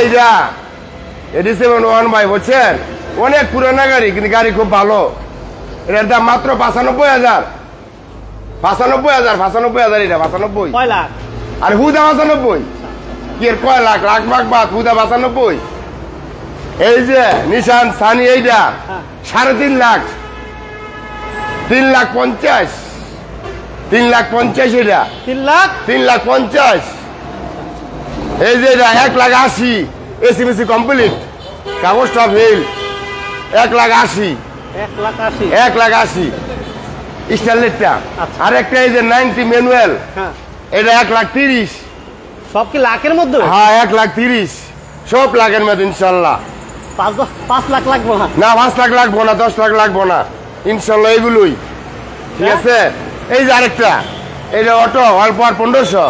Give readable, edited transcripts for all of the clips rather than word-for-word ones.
এইটা 87-1 ভাই বুঝছেন, অনেক পুরানা গাড়ি কিন্তু গাড়ি খুব ভালো। এটার দাম মাত্র 95,000। 95,000 এটা 95। কয় লাখ? আর হুদা 95 কি এর কয় লাখ? লাখ মাখ বাদ, হুদা 95। এই যে নিশান সানি এইটা 3.5 লাখ, 3,50,000, 3,50,000 এটা 3,50,000। এই যে এটা 1,80,000 এসিবিসি কমপ্লিট, কাগজটা ফেল। 1,80,000, 1,80,000 স্টারলেটটা। আর একটা এই যে 90 ম্যানুয়াল, এটা 1,30,000। সব কি লাখের মধ্যে? হ্যাঁ 1,30,000 সব লাখের মধ্যে ইনশাল্লাহ। 5 লাখ লাগবো না? না 5 লাখ লাগবো না, 10 লাখ লাগবো না ইনশাল্লাহ, এগুলোই ঠিক আছে। এই যে আরেকটা, এটা অটো অল্প আর 1500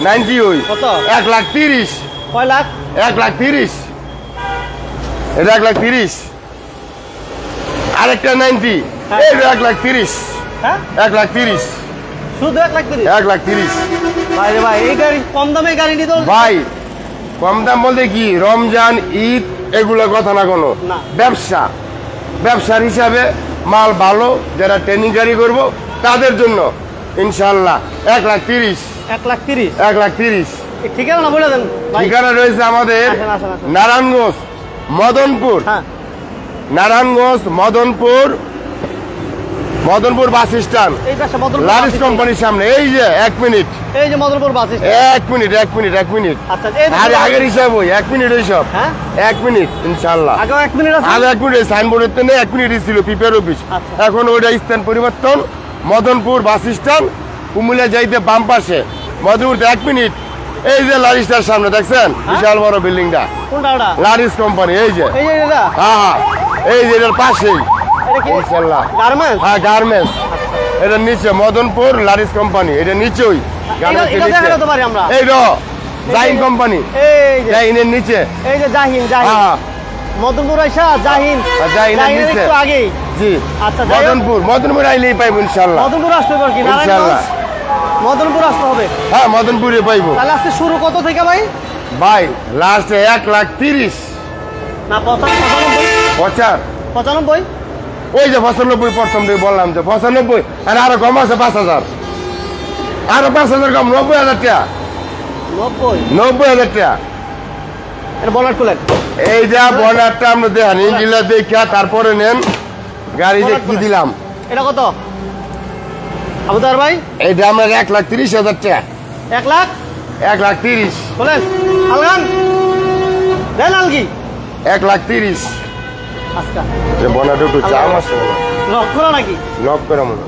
90 ওই 1,30,000। কয় লাখ? 1,30,000, এটা 1,30,000। আরেকটা 90, এইটা 1,30,000। 1,30,000 শুধু 1,30,000? 1,30,000 ভাই রে ভাই, এই গাড়ি কম দামে গাড়ি নিতে ভাই। কম দাম বলতে কি, রমজান ঈদ এগুলো কথা না, কোনো ব্যবসার হিসাবে মাল ভালো, যারা ট্রেনিং গাড়ি করবো তাদের জন্য ইনশাল্লাহ 1,30,000। 1,30,000 ঠিকানা না বলে দেন। ঠিকানা রয়েছে আমাদের নারায়ণগঞ্জ মদনপুর, নারায়ণগঞ্জ মদনপুর বাস স্ট্যান্ড, লারিস কোম্পানির সামনে। এই যে 1 মিনিট, এই যে মদনপুর বাস স্ট্যান্ড। 1 মিনিট। আচ্ছা, আরে আগের হিসাব ওই 1 মিনিট, ওই সব 1 মিনিট ইনশাল্লাহ। আগে 1 মিনিট আছে, আগে 1 মিনিট সাইনবোর্ডের তো 1 মিনিটই ছিল প্রিপেয়ার অফিস। এখন ওইটা স্থান পরিবর্তন, মদনপুর বাস স্ট্যান্ড, কুমিল্লা যাইতে বাম পাশে মদনপুর 1 মিনিট। এই যে লারিসটার সামনে দেখছেন বিশাল বড় বিল্ডিংটা, লারিস কোম্পানি। এই যে হ্যাঁ, এই যে এটার পাশেই ইনশাল্লাহ গার্মেন্টস। এটা নিচে মদনপুর লারিস কোম্পানি, এটা নিচেই জাহিন কোম্পানি, জাহিনের নিচে। এই যে জাহিন মদনপুর আইসা জাহিন একটু আগে। জি আচ্ছা, মদনপুর আইলেই পাইব ইনশাল্লাহ। মদনপুর আসতে পারবো ইনশাল্লাহ, মদনপুর আসতে হবে। হ্যাঁ মদনপুরে পাইব। তাহলে আজকে শুরু কত থেকে ভাই? ভাই লাস্টে 1,30,000 না 95? 95 ওই যে 95 প্রথম থেকে বললাম যে 95, আর আরো কম আছে 5,000, আরো 5,000 কম, 90,000 টাকা। 90,000 টাকা বনার তুলেন। এই যে বনারটা আমরা দেখেন, ইঞ্জিনটা দেখা তারপরে নেন। গাড়ি যে কি দিলাম, এটা কত আবুদার ভাই? এইটা আমরা 1,30,000 টাকা। 1,30,000 বলেন আলগান দেন আলগি 1,30,000। আচ্ছা বনারটা একটু চাম আছে লক করা নাকি? লক করা মনে।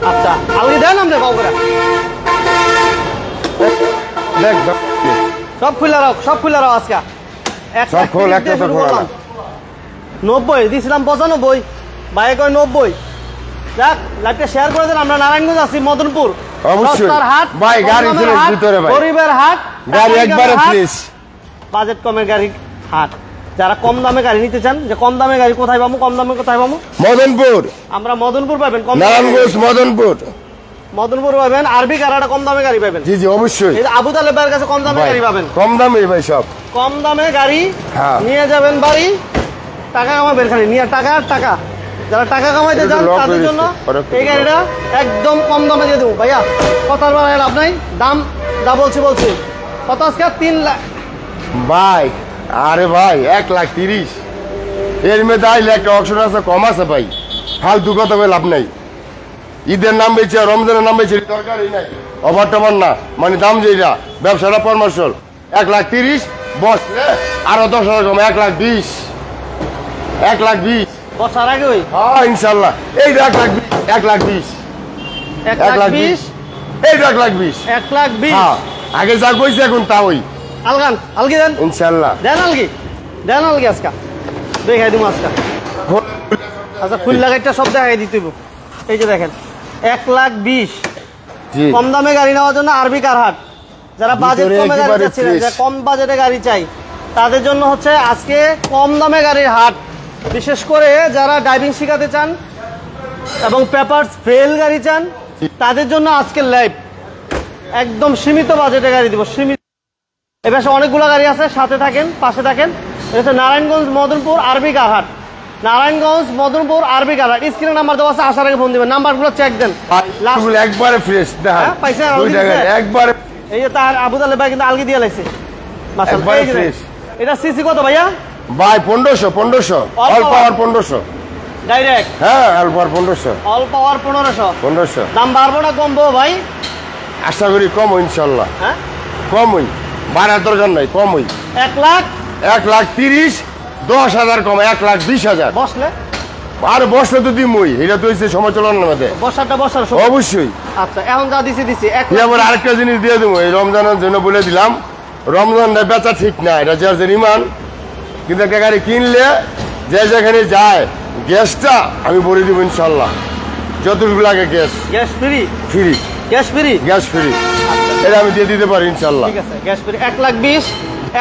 আচ্ছা আলগি দেন আমরা বাবু করে দেখ সব খুলে রাখ, সব খুলে রাখ আজকে। সব খোল, একটা তো খোলা না। 90 দিছিলাম 95, ভাই কয় 90। যাক লাইভটা শেয়ার করে দেন। আমরা নারায়ণগঞ্জ আছি, মদনপুর অবশ্যই ভাই, গাড়ি ছিল ভিতরে ভাই, গরিবের হাট, গাড়ি একবারে ফ্রেশ, বাজেট কমের গাড়ি হাট। যারা কম দামে গাড়ি নিতে চান, যে কম দামে গাড়ি কোথায় পাবো, কম দামে কোথায় পাবো? মদনপুর। আমরা মদনপুর পাবেন, নারায়ণগঞ্জ মদনপুর পাবেন। আরবি কারাটা কম দামে গাড়ি পাবেন। জি জি অবশ্যই। এই আবু তালেব ভাইয়ের কাছে কম দামে গাড়ি পাবেন, কম দামে ভাই, সব কম দামে গাড়ি নিয়ে যাবেন বাড়ি, টাকা কামাবেন খালি নিয়ে, টাকা আর টাকা। যারা টাকা কামাইতে চান তাদের জন্য এই গাড়িটা একদম কম দামে দিয়ে দেবো ভাইয়া। কথার বেলায় লাভ নাই, দাম যা বলছি কত আজকে 3 লাখ ভাই। আরে ভাই 1,30,000 এর মধ্যে আইলে একটা অপশন আছে, কম আছে ভাই। ফালতু কথা বলে লাভ নাই। ঈদের নাম বেছে, রমজানের নাম বেছে, দরকারই নাই। অভার টভার না, মানে দাম যেটা ব্যবসাটা পরামর্শ 1,30,000 বসলে আরো 10,000 কম, 1,20,000। 1,20,000 বসার আগে ওই হ্যাঁ ইনশাল্লাহ। এই 1,20,000, 1,20,000, 1,20,000, এই 1,20,000, 1,20,000। হ্যাঁ আগে যা কইছে এখন তা ওই আলগি দেন ইনশাল্লাহ। দেন আলগি আজকা দেখাই দিব আজকা। আচ্ছা ফুল লাগাইটা সব দেখাই দিতে। এই যে দেখেন 1,20,000 কম দামে গাড়ি নেওয়ার জন্য আরবি কার হাট। যারা বাজেট কমে গাড়ি চাচ্ছিলেন, যে কম বাজেটে গাড়ি চাই, তাদের জন্য হচ্ছে আজকে কম দামে গাড়ির হাট। বিশেষ করে যারা ড্রাইভিং শেখাতে চান এবং পেপারস ফেল গাড়ি চান, তাদের জন্য আজকে লাইভ একদম সীমিত বাজেটে গাড়ি দিব, সীমিত। এই পাশে অনেকগুলো গাড়ি আছে, সাথে থাকেন, পাশে থাকেন। এটা হচ্ছে নারায়ণগঞ্জ মদনপুর আরবি কারহাট, নারায়ণগঞ্জ মদনপুর আরবি কারহাট। স্ক্রিনে নাম্বার দেওয়া আছে, আসার আগে ফোন দিবেন, নাম্বারগুলো চেক দেন। এগুলো একবারে ফ্রেশ দেখেন, পাইছেন দুই টাকা একবারে। এই যে তার আবু তালেব ভাই কিন্তু আলগি দিয়ে লাইছে মাশাআল্লাহ। একবারে এই যে ফ্রেশ। এটা সিসি কত ভাইয়া? ভাই 1500 অল পাওয়ার 1500 ডাইরেক্ট। হ্যাঁ অল পাওয়ার 1500 অল পাওয়ার 1500। 1500 দাম বাড়বো না কমবো ভাই? আশা করি কম ইনশাল্লাহ। হ্যাঁ কম হই, বাড়ার দরকার নাই, কম হই। 1 লাখ 1,30,000 10,000 কম, 1,20,000। বসলে আর বসলে তো দিমই, এটা তো হচ্ছে সমালোচনার মধ্যে বসাটা বসার অবশ্যই। আচ্ছা এখন যা দিছি 1 লাখ। এবার আরেকটা জিনিস দিয়ে দেবো, এই রমজানের জন্য বলে দিলাম, রমজানটা বেচা ঠিক না, এটা যার ইমান। কিন্তু একটা গাড়ি কিনলে যে যেখানে যায় গ্যাসটা আমি ভরে দেবো ইনশাল্লাহ, যতটুকু লাগে gas gas free. Free, gas free. Gas free, এটা আমি দিয়ে দিতে পারি ইনশাল্লাহ। ঠিক আছে গ্যাস ফ্রি। 1,20,000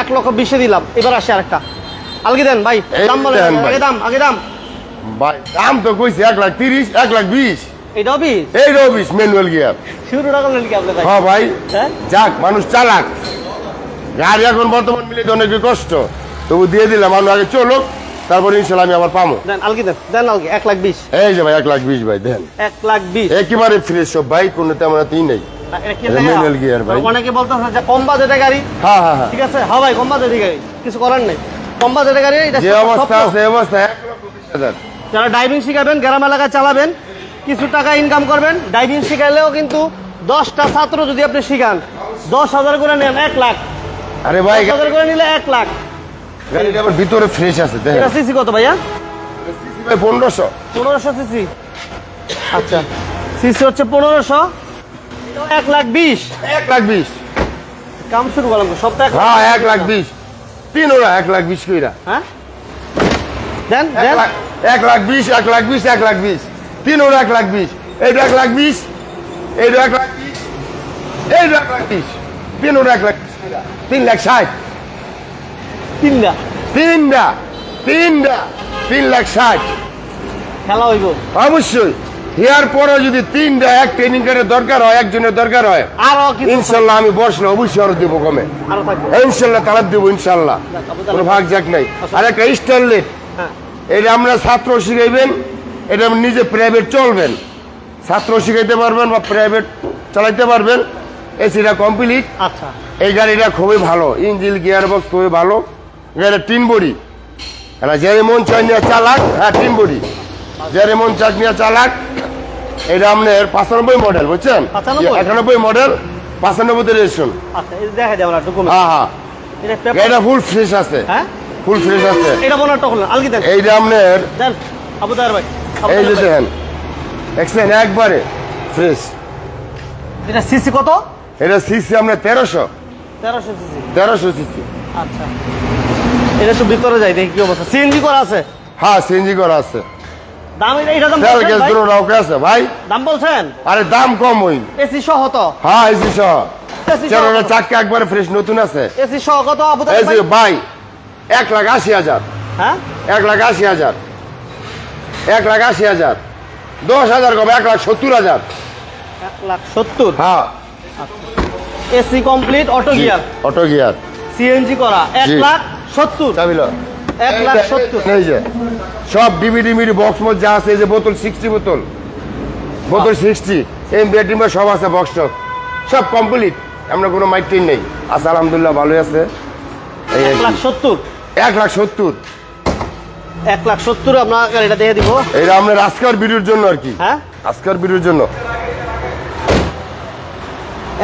1,20,000 দিলাম। এবার আসে আরেকটা আলগি দেন ভাই, এই দাম বলেন দেন ভাই। আগে দাম। ভাই দাম তো কইছি 1,30,000 1,20,000। এটাও 20 এই রবিস ম্যানুয়াল গিয়ার। শুরুটা করলেন কি আপনি ভাই? হ্যাঁ ভাই, হ্যাঁ যাক মানুষ চালাক, গাড়ি এখন বর্তমান মিলে অনেক কষ্ট, তবু দিয়ে দিলাম, মানুষ আগে চলুক, তারপর ইনশাল্লাহ আমি আবার পাবো। দেন আলগি দেন আলগি 1,20,000। এই যে ভাই 1,20,000 ভাই দেন, 1,20,000। একেবারে ফ্রেশ সব ভাই, কোনো তেমন নেই। এটা কি এটা লাগে? manual gear ভাই। অনেকে বলতেছে যে কম বাজেটের গাড়ি। হ্যাঁ হ্যাঁ হ্যাঁ, ঠিক আছে হ্যাঁ ভাই, কম বাজেটের গাড়ি, কিছু করার নেই। কম বাজেটের গাড়ি এটা যে সব- অবস্থা সব- আছে এই অবস্থা 1,20,000। যারা ড্রাইভিং শিখাবেন, গ্রাম এলাকায় চালাবেন, কিছু টাকা ইনকাম করবেন। ড্রাইভিং শিখাইলেও কিন্তু 10টা ছাত্র যদি আপনি শিখান, 10,000 করে নেন 1 লাখ। আরে ভাই 10,000 করে নিলে 1 লাখ। গাড়িটা আবার ভিতরে ফ্রেশ আছে দেখেন। এটা সিসি কত ভাইয়া? ভাই 1500। 1500 সিসি। আচ্ছা সিসি হচ্ছে 1500, 1,20,000। 1,20,000। কাম শুরু করলাম তো, সপ্তাহে হ্যাঁ 1,20,000। 3 ওরা 1,20,000 কইরা। হ্যাঁ দেন দেন 1,20,000 1,20,000 1,20,000 3 ওরা 1,20,000। এইটা 1,20,000, এইটা 1,20,000, এইটা 1,20,000, 3 ওরা 1,20,000, 3,60,000। তিনটা তিনটা 3,60,000। খেলা হইব। অবশ্যই হেয়ার পরে যদি 3টা এক ট্রেনিং কারের দরকার হয়, একজনের দরকার হয়, আরো কিছু ইনশাল্লাহ আমি বসলে অবশ্যই আরো দেবো কমে, আরো থাকবে। ইনশাল্লাহ তালাব দেবো ইনশাল্লাহ, কোনো ভাগ যাক নাই। আর একটা স্টারলেট, হ্যাঁ এটা আমরা ছাত্র শিখাইবেন, এটা আপনি নিজে প্রাইভেট চলবেন, ছাত্র শিখাইতে পারবেন বা প্রাইভেট চালাইতে পারবেন। এসিটা কমপ্লিট। আচ্ছা এই গাড়িটা খুবই ভালো, ইঞ্জিন গিয়ার বক্স খুবই ভালো, গাড়িটা 3 বডি, যারে মন চাই নিয়ে চালাক। হ্যাঁ 3 বডি, যারে মন চাক নিয়ে চালাক। এটা আপনার 95 মডেল, বুঝছেন? 95? 91 মডেল, 95 রেজিস্ট্রেশন। আচ্ছা এই দেখা যায় আমরা ডকুমেন্ট। হ্যাঁ হ্যাঁ, এটা পেপার। গাড়িটা ফুল ফ্রেশ আছে, হ্যাঁ ফুল ফ্রেশ আছে। এটা বোনারটা হলো আলগি দেন এইটা আপনার দেন আবু দার ভাই। এই যে দেখেন এক্সেন একবারে ফ্রেশ। এটা সিসি কত? এটা সিসি আপনার 1300 সিসি। সিসি। আচ্ছা এটা তো ভিতরে যাই দেখি কি অবস্থা। সিএনজি করা আছে? হ্যাঁ সিএনজি করা আছে, দাম এটা দাম তেল বলছেন গ্যাস ভাই? দুটো রাউকে আছে ভাই। দাম বলছেন? আরে দাম কম হই। এসি সহ তো? হ্যাঁ এসি সহ, এসি সহ চারটা চাক্কা একবারে ফ্রেশ নতুন আছে। এসি সহ কত আবু দার এই ভাই? যে ভাই 1,80,000, হ্যাঁ 1,80,000, 1,80,000, 10,000 কম, 1,70,000। 1,70,000। হ্যাঁ AC complete, auto gear, auto gear, CNG করা। 1,70,000। চাবিল 1,70,000। এই যে সব ডিভিডি মিডি বক্স মধ্যে যা আছে, এই যে বোতল 60 বোতল, বোতল 60 এম বেটিমা সব আছে, বক্স টক সব কমপ্লিট, আমরা কোনো মাইটিন নেই আছে, আলহামদুলিল্লাহ ভালোই আছে। এই 1,70,000। 1,70,000। 1,70,000 আপনার গাড়িটা দিয়ে দিব। এটা আপনার আজকার ভিডিওর জন্য আর কি, হ্যাঁ আজকার ভিডিওর জন্য।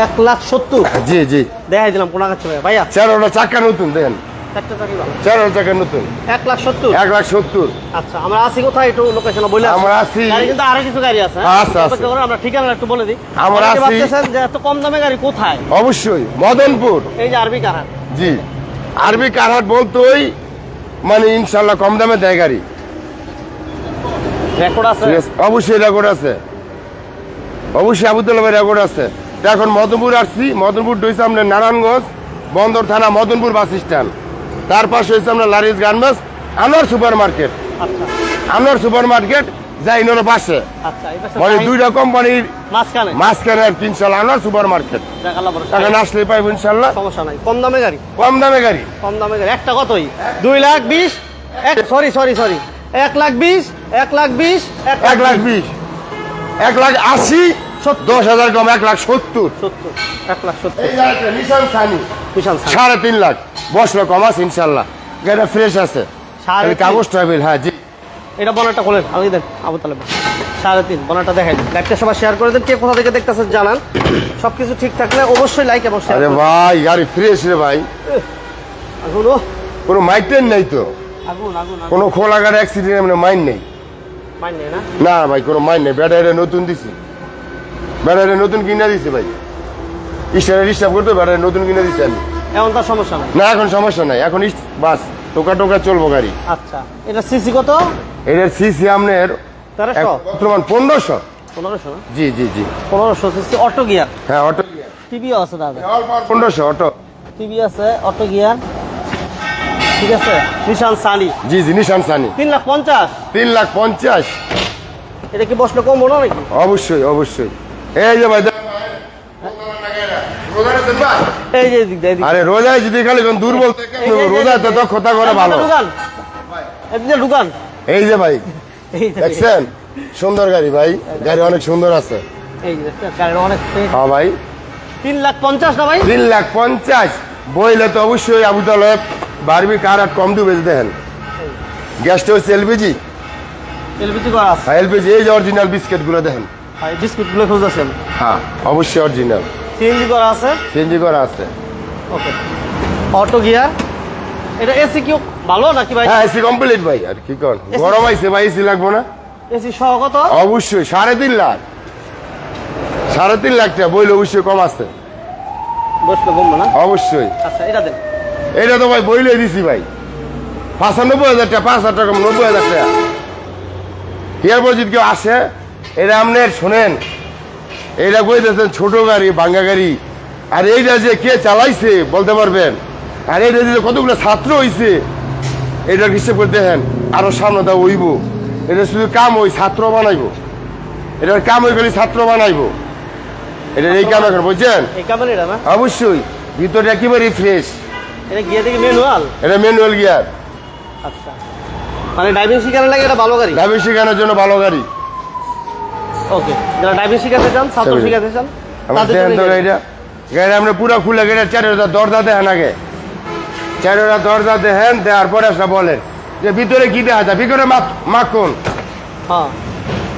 1,70,000 জি জি, দেখাই দিলাম কোনা কাছে ভাইয়া। চারটা চাকা নতুন দেখেন, চারটা চাকরি ভালো। 4টা চাকা নতুন, 1,70,000। 1,70,000। আচ্ছা আমরা আছি কোথায় একটু লোকেশন বলে। আমরা আছি, গাড়ি কিন্তু আরো কিছু গাড়ি আছে। আচ্ছা, আচ্ছা। অপেক্ষা করুন, আমরা ঠিকানা একটু বলে দিই। আমরা অনেকে আছি- ভাবতেছেন যে এত কম দামে গাড়ি কোথায়? অবশ্যই মদনপুর। এই যে আরবি কারহাট। জি, আরবি কারহাট বলতোই মানে ইনশাল্লাহ কম দামে দেয় গাড়ি। রেকর্ড আছে? Yes, অবশ্যই রেকর্ড আছে, অবশ্যই আবুদুল্লাহ ভাই রেকর্ড আছে। তো এখন মদনপুর আসছি, মদনপুর হয়েছে আপনার নারায়ণগঞ্জ বন্দর থানা, মদনপুর বাস স্ট্যান্ড, তার পাশে হয়েছে আপনার লারিস গার্মেন্টস, আনোয়ার সুপার মার্কেট, আচ্ছা আনোয়ার সুপার মার্কেট যাই নোর পাশে আচ্ছা এই পাশে মানে দুইটা কোম্পানির মাঝখানে মাঝখানে আর 3 সাল আনা সুপার মার্কেট দেখালা বড় এখানে আসলে পাইব ইনশাআল্লাহ, সমস্যা নাই। কম দামে গাড়ি, কম দামে গাড়ি। কম দামে গাড়ি একটা কতই 2,20,000 সরি 1,20,000 1,20,000 1,20,000 1,80,000 10,000 কম 1,70,000 1,70,000 এই গাড়িটা নিশান সানি বিশাল 3.5 লাখ বসলো কম আছে ইনশাআল্লাহ, গাড়িটা ফ্রেশ আছে, খালি কাগজটা বিল। হ্যাঁ জি, এটা বনাটা খোলেন, আমি দেন আবু তালেব 3.5 বনাটা দেখাই দিন। লাইকটা সবাই শেয়ার করে দেন, কে কোথা থেকে দেখতেছেন জানান। সবকিছু ঠিক থাকলে অবশ্যই লাইক এবং শেয়ার আরে ভাই গাড়ি ফ্রেশ রে ভাই, আগুন কোনো মাইটেন নাই তো, আগুন আগুন কোনো খোলা গাড়ি অ্যাক্সিডেন্ট মানে মাইন নেই। মাইন নেই না? না ভাই কোনো মাইন নেই, ব্যাটারি নতুন দিছি, ব্যাটারি নতুন কিনে দিছি ভাই, স্টার্ট করতে ব্যাটারি নতুন কিনে দিছি আমি। এমন তার সমস্যা নাই? না এখন সমস্যা নাই, এখন বাস টোকা টোকা চলবো গাড়ি। আচ্ছা এটা সিসি কত? এটার সিসি আপনার 1300 বর্তমান 1500। 1500 না? জি জি জি 1500 সিসি অটো গিয়ার, হ্যাঁ অটো টিভিও আছে দাদা, 1500 অটো টিভি আছে অটো গিয়ার, ঠিক আছে। নিশান সানি, জি জি নিশান সানি 3,50,000। 3,50,000 এটা কি বসলে কম না নাকি? অবশ্যই অবশ্যই। এই যে ভাই এই যে এদিক দিয়ে, এদিক দিয়ে। আরে রোজায় যদি খালি দুর্বল রোজায় তো দক্ষতা করে ভালো। দোকান এদিকে দোকান, এই যে ভাই এই যে দেখছেন সুন্দর গাড়ি ভাই, গাড়ি অনেক সুন্দর আছে। এই যে দেখছেন, গাড়িটা অনেক হ্যাঁ ভাই 3,50,000 না ভাই? 3,50,000 বইলে তো অবশ্যই আবু তালেব বারবি কার আর কম দিবে দেখেন। গ্যাসটা হচ্ছে এলপিজি, এলপিজি করা আছে। এলপিজি এই যে অরিজিনাল বিস্কিট গুলো দেখেন। ভাই বিস্কুট গুলো খুঁজতেছেন? হ্যাঁ অবশ্যই অরিজিনাল, সিএনজি করা আছে, সিএনজি করা আছে। ওকে অটো গিয়ার। এটা এসি কি ভালো নাকি ভাই? হ্যাঁ এসি কমপ্লিট ভাই, আর কি কোন গরম আইছে ভাই, এসি লাগবো না? এসি সহ কত? অবশ্যই 3.5 লাখ, 3.5 লাখ টাকা বইলে অবশ্যই কম আছে, বসলে কমবো না? অবশ্যই। আচ্ছা এটা দেন। এটা তো ভাই বইলে দিছি ভাই 95,000 টাকা, 5,000 টাকা 90,000 টাকা। এরপর যদি কেউ আসে এটা আপনার শোনেন, এটা কইতেছেন ছোট গাড়ি ভাঙ্গা গাড়ি, আর এইটা যে কে চালাইছে বলতে পারবেন, আর এইটা যে কতগুলো ছাত্র হইছে এটা হিসেব করে দেখেন, আরো সামনে দা হইব। এটা শুধু কাম ওই ছাত্র বানাইবো, এটার কাম ওই খালি ছাত্র বানাইবো, এটা এই কাম এখন বুঝছেন? এই কামের এটা না? অবশ্যই ভিতরটা একেবারে ফ্রেশ। এটা গিয়ার থেকে ম্যানুয়াল? এটা ম্যানুয়াল গিয়ার। আচ্ছা মানে ড্রাইভিং শিখার লাগে এটা ভালো গাড়ি? ড্রাইভিং শেখানোর জন্য ভালো গাড়ি। ওকে যারা ড্রাইভিং শিখাতে চান, ছাত্র শিখাতে চান আমার তাদের দেখেন জন্য তো এই গাড়ি। গাড়িটা, গাড়ি আমরা পুরো খুলে গাড়িটা 4টা দরজা দেখেন আগে, 4টা দরজা দেখেন, দেওয়ার পরে আসলে বলেন যে ভিতরে কি দেখা যায়। ভিতরে মাখন, হ্যাঁ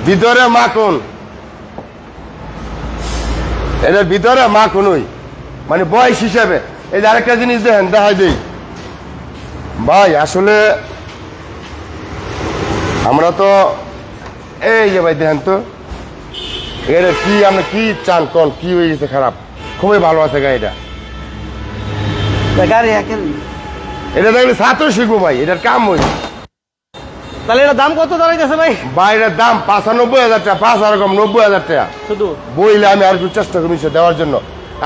ভিতরে মাখন, এটার ভিতরে মাখন ওই মানে বয়স হিসাবে। এই যে আরেকটা জিনিস দেখেন, দেখাই দিই ভাই, আসলে আমরা তো এই যে ভাই দেখেন তো এটা কি, আমরা কি চান কোন কি হয়ে গেছে খারাপ? খুবই ভালো আছে গাড়িটা। গাড়ি একের এটা দেখলে ছাত্র শিখবো ভাই, এটার কাম ওই। তাহলে এটা দাম কত দাঁড়াইতেছে ভাই? বাইরের দাম 95,000 টাকা, 5,000 কম 90,000 টাকা শুধু বইলে আমি আর একটু চেষ্টা করি দেওয়ার জন্য।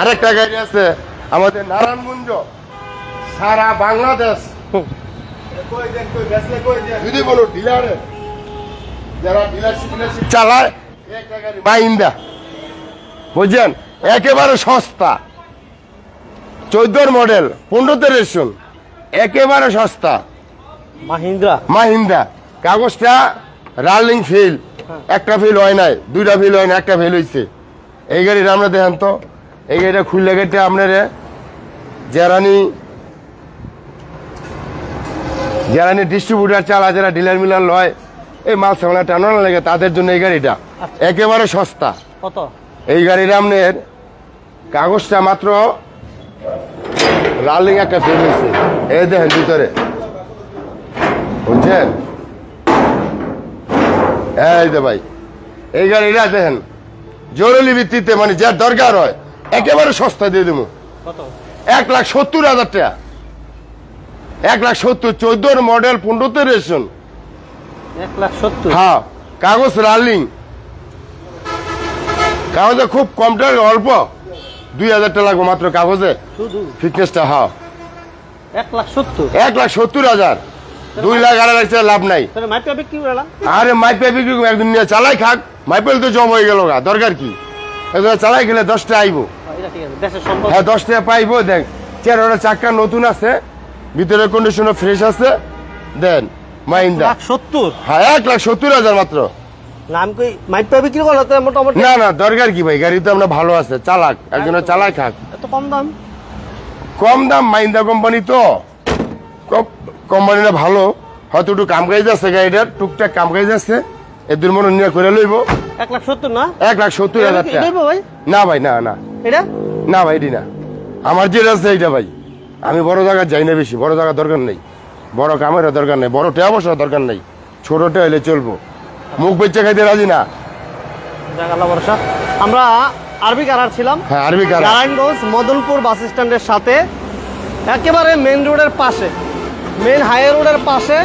আরেকটা গাড়ি আছে আমাদের নারায়ণগঞ্জ, সারা বাংলাদেশ যদি বলো ডিলারে যারা ডিলারশিপ চালায়, একটা গাড়ি মাহিন্দ্রা বুঝছেন, একেবারে সস্তা, 14 মডেল 15তে রেশন, একেবারে সস্তা মাহিন্দ্রা। মাহিন্দ্রা। কাগজটা রানিং ফেল, একটা ফেল হয় নাই, 2টা ফেল হয় না, একটা ফেল হয়েছে। এই গাড়িটা আমরা দেখেন তো, এই গাড়িটা খুললে গাড়িটা আপনার যারা ডিস্ট্রিবিউটার চালা, যারা ডিলার মিলার লয়, এই মাল সামলা টানানো লাগে, তাদের জন্য এই গাড়িটা একেবারে সস্তা। কত? এই গাড়িটা আপনার কাগজটা মাত্র রানিং একটা ফেল হয়েছে, এই দেখেন ভিতরে বুঝছেন। এই যে ভাই এই গাড়িটা দেখেন জরুরি ভিত্তিতে মানে যার দরকার হয় একেবারে সস্তা দিয়ে দেবো। কত? 1,70,000 টাকা, 1,70,000, 14 মডেল 15তে রেশন। 1,70,000? হ্যাঁ কাগজ রানিং, কাগজে খুব কম টাকা, অল্প 2,000 টাকা লাগবে মাত্র কাগজে শুধু ফিটনেসটা। হ্যাঁ 1,70,000? 1,70,000 2 লাখ আর একটা লাভ নাই। তাহলে মাইপে বিক্রি করে না? আরে মাইপে বিক্রি একদিন নিয়ে চালাই খাক, মাইপেল তো জম হয়ে গেল গা, দরকার কি? একদিন চালাই গেলে 10 টাকা আইবো। এটা ঠিক আছে, দেশের সম্পদ। হ্যাঁ 10 টাকা পাইবো। দেখ চেয়ারের চাক্কা নতুন আছে, ভিতরে কন্ডিশনও ফ্রেশ আছে। দেন মাইন্দা 1,70,000। হ্যাঁ 1,70,000 মাত্র। নাম কই মাইপে বিক্রি করলে তো মোটামুটি। না না দরকার কি ভাই, গাড়ি তো আমরা ভালো আছে, চালাক একজনের চালাই খাক। এত কম দাম? কম দাম, মাইন্দা কোম্পানি তো, কোম্পানিটা ভালো, হয়তো একটু কাম কাজ আছে গাড়িটার, টুকটাক কাম কাজ আছে, এদের মনে নিয়ে করে লইব। 1,70,000 না? 1,70,000 টাকা। এটা ভাই? না ভাই না না এটা না ভাই, এটি না আমার যেটা আছে এইটা ভাই। আমি বড় জায়গা যাই না বেশি, বড় জায়গা দরকার নেই, বড় কামের দরকার নেই, বড় টেয়া বসার দরকার নেই, ছোটটা হলে চলবো। মুখ বেচে খাইতে রাজি না। আল্লাহ ভরসা। আমরা আরবি কারার ছিলাম। হ্যাঁ আরবি কার, নারায়ণগঞ্জ মদনপুর বাস স্ট্যান্ডের সাথে, একেবারে মেন রোডের পাশে, মেন হাইওয়ে রোডের পাশে,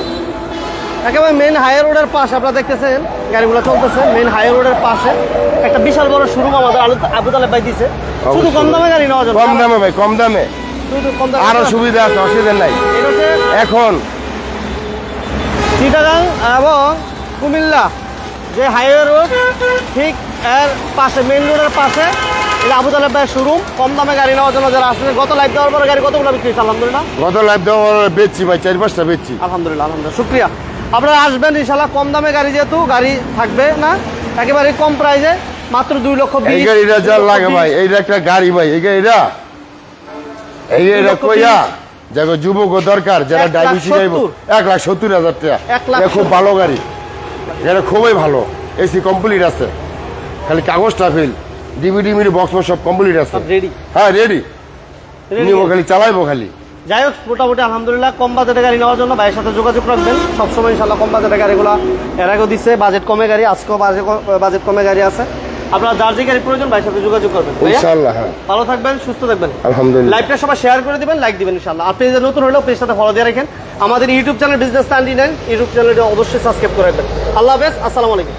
একেবারে মেন হাইওয়ে রোডের পাশে আপনারা দেখতেছেন গাড়িগুলো চলতেছে। মেন হাইওয়ে রোডের পাশে একটা বিশাল বড় শোরুম আমাদের আবু তালেব ভাই দিছে, শুধু কম দামে গাড়ি নেওয়া যাবে। কম দামে ভাই, কম দামে, শুধু কম দামে আরো সুবিধা আছে, অসুবিধা নাই। এটা হচ্ছে এখন চিটাগাং এবং কুমিল্লা যে হাইওয়ে রোড, ঠিক এর পাশে, মেন রোডের পাশে এটা আবু তালেব ভাইয়ের শোরুম। কম দামে গাড়ি নেওয়ার জন্য যারা আসলে, গত লাইভ দেওয়ার পরে গাড়ি কতগুলো বিক্রি হয়েছে? আলহামদুলিল্লাহ গত লাইভ দেওয়া বেচছি ভাই, 4-5টা বেচছি। আলহামদুলিল্লাহ আলহামদুলিল্লাহ, শুক্রিয়া। আপনারা আসবেন ইনশাল্লাহ, কম দামে গাড়ি, যেহেতু গাড়ি থাকবে না একেবারে কম প্রাইসে, মাত্র 2,20,000। এই গাড়িটা যা লাগে ভাই, এইটা একটা গাড়ি ভাই, এই গাড়িটা কইয়া যাকে যুবক দরকার, যারা ডায়াবেটিস গাইব, 1,70,000 টাকা। 1,70,000 এটা খুব ভালো গাড়ি, এটা খুবই ভালো, এসি কমপ্লিট আছে, খালি কাগজটা ফেল, ডিভিডি মিডি বক্স সব কমপ্লিট আছে। রেডি? হ্যাঁ রেডি, নিব খালি চালাইবো খালি। যাই হোক, মোটামুটি আলহামদুলিল্লাহ, কম বাজেটের গাড়ি নেওয়ার জন্য ভাইয়ের সাথে যোগাযোগ রাখবেন সবসময় ইনশাল্লাহ। কম বাজেটের গাড়িগুলো এর আগেও দিচ্ছে, বাজেট কমে গাড়ি, আজকেও বাজেট কমে গাড়ি আছে। আপনারা যার যে গাড়ি প্রয়োজন ভাইয়ের সাথে যোগাযোগ করবেন। ইনশাআল্লাহ হ্যাঁ, ভালো থাকবেন, সুস্থ থাকবেন, আলহামদুলিল্লাহ। লাইভটা সবাই শেয়ার করে দিবেন, লাইক দিবেন ইনশাআল্লাহ। আপনি যে নতুন হলেও পেজটাতে ফলো দিয়ে রাখেন। আমাদের ইউটিউব চ্যানেল বিজনেস 99 ইউটিউব চ্যানেলটা অবশ্যই সাবস্ক্রাইব করে রাখবেন। আল্লাহ হাফেজ, আসসালামু আলাইকুম।